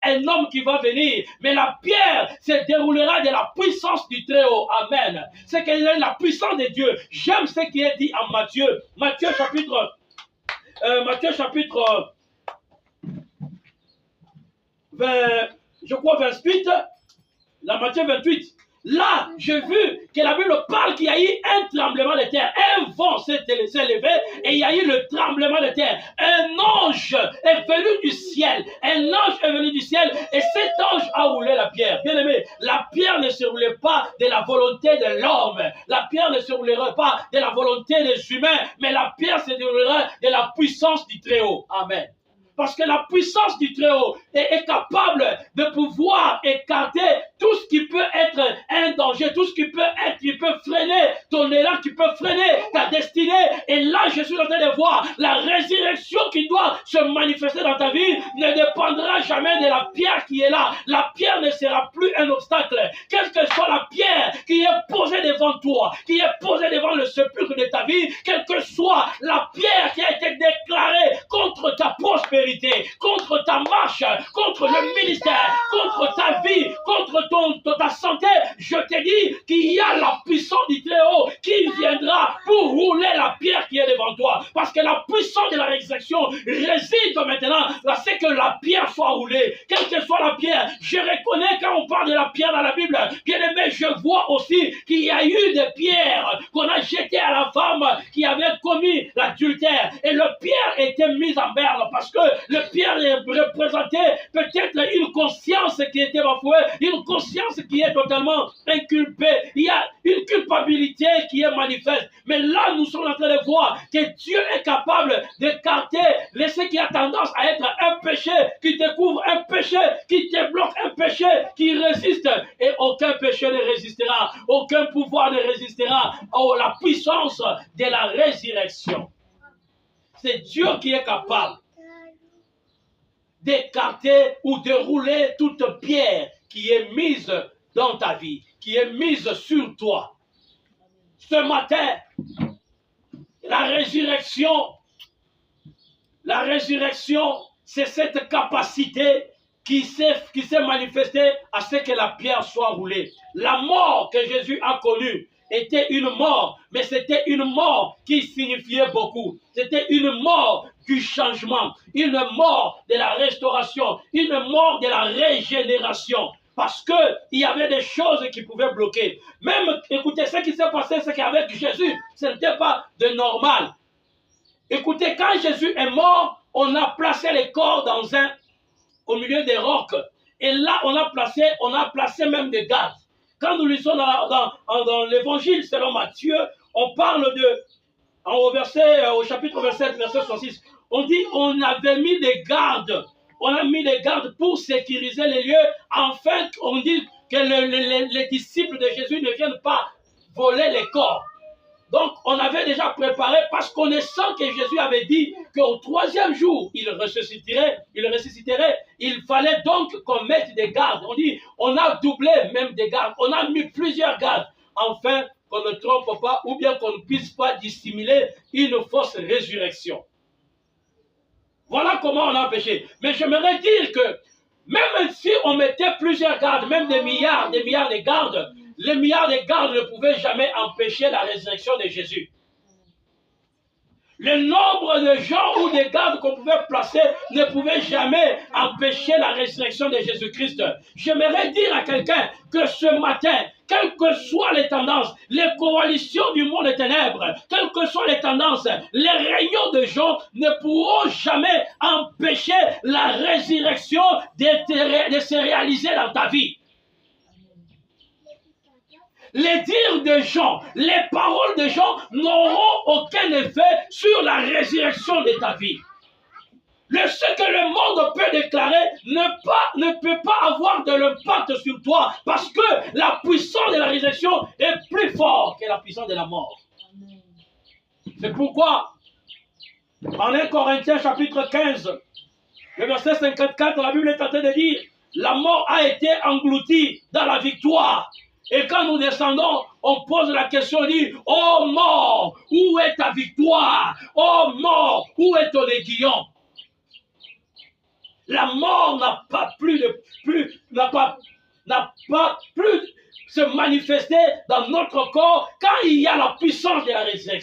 un homme qui va venir, mais la pierre se déroulera de la puissance du Très-Haut. Amen. C'est qu'elle est la puissance de Dieu. J'aime ce qui est dit en Matthieu. Matthieu chapitre 20, je crois 28, la Matthieu 28. Là, j'ai vu que la Bible parle qu'il y a eu un tremblement de terre. Un vent s'est élevé et il y a eu le tremblement de terre. Un ange est venu du ciel. Un ange est venu du ciel et cet ange a roulé la pierre. Bien aimé, la pierre ne se roulait pas de la volonté de l'homme. La pierre ne se roulerait pas de la volonté des humains, mais la pierre se roulerait de la puissance du Très-Haut. Amen. Parce que la puissance du Très-Haut est capable de pouvoir écarter tout ce qui peut être un danger, tout ce qui peut freiner ton élan, qui peut freiner ta destinée. Et là, je suis en train de voir la résurrection qui doit se manifester dans ta vie ne dépendra jamais de la pierre qui est là. La pierre ne sera plus un obstacle. Quelle que soit la pierre qui est posée devant toi, qui est posée devant le sépulcre de ta vie, quelle que soit la pierre qui a été déclarée contre ta prospérité, contre ta marche, contre le ministère, contre ta vie, contre ta santé, je te dis qu'il y a la puissance du Très-Haut qui viendra pour rouler la pierre qui est devant toi. Parce que la puissance de la résurrection réside maintenant à ce que la pierre soit roulée. Quelle que soit la pierre, je reconnais quand on parle de la pierre dans la Bible, bien aimé, je vois aussi qu'il y a eu des pierres qu'on a jetées à la femme qui avait commis l'adultère. Et la pierre était mise en berne parce que le pierre représentait peut-être une conscience qui était bafouée, une conscience qui est totalement inculpée. Il y a une culpabilité qui est manifeste. Mais là, nous sommes en train de voir que Dieu est capable d'écarter ce qui a tendance à être un péché, qui te couvre, un péché qui te bloque, un péché qui résiste. Et aucun péché ne résistera, aucun pouvoir ne résistera à la puissance de la résurrection. C'est Dieu qui est capable d'écarter ou de rouler toute pierre qui est mise dans ta vie, qui est mise sur toi. Ce matin, la résurrection, c'est cette capacité qui s'est manifestée à ce que la pierre soit roulée. La mort que Jésus a connue était une mort, mais c'était une mort qui signifiait beaucoup. C'était une mort du changement, une mort de la restauration, une mort de la régénération. Parce qu'il y avait des choses qui pouvaient bloquer. Même, écoutez, ce qui s'est passé, c'est qu'avec Jésus, ce n'était pas de normal. Écoutez, quand Jésus est mort, on a placé les corps au milieu des rocs. Et là, on a placé même des gardes. Quand nous lisons dans l'évangile selon Matthieu, on parle au chapitre 27, verset 66, on dit on avait mis des gardes. On a mis des gardes pour sécuriser les lieux, afin qu'on dise que les disciples de Jésus ne viennent pas voler les corps. Donc, on avait déjà préparé, parce qu'on sent que Jésus avait dit qu'au 3e jour, il ressusciterait. Il fallait donc qu'on mette des gardes. On dit, on a doublé même des gardes. On a mis plusieurs gardes, afin qu'on ne trompe pas, ou bien qu'on ne puisse pas dissimuler une fausse résurrection. Voilà comment on a péché. Mais j'aimerais dire que même si on mettait plusieurs gardes, même des milliards de gardes, les milliards de gardes ne pouvaient jamais empêcher la résurrection de Jésus. Le nombre de gens ou de gardes qu'on pouvait placer ne pouvait jamais empêcher la résurrection de Jésus-Christ. J'aimerais dire à quelqu'un que ce matin, quelles que soient les tendances, les coalitions du monde des ténèbres, quelles que soient les tendances, les réunions de gens ne pourront jamais empêcher la résurrection de se réaliser dans ta vie. Les dires de gens, les paroles de gens n'auront aucun effet sur la résurrection de ta vie. Ce que le monde peut déclarer ne peut pas avoir de l'impact sur toi, parce que la puissance de la résurrection est plus forte que la puissance de la mort. C'est pourquoi, en 1 Corinthiens chapitre 15, le verset 54, la Bible est en train de dire, la mort a été engloutie dans la victoire. Et quand nous descendons, on pose la question, on dit, oh mort, où est ta victoire? Oh mort, où est ton aiguillon? La mort n'a pas plus de se manifester dans notre corps quand il y a la puissance de la résurrection.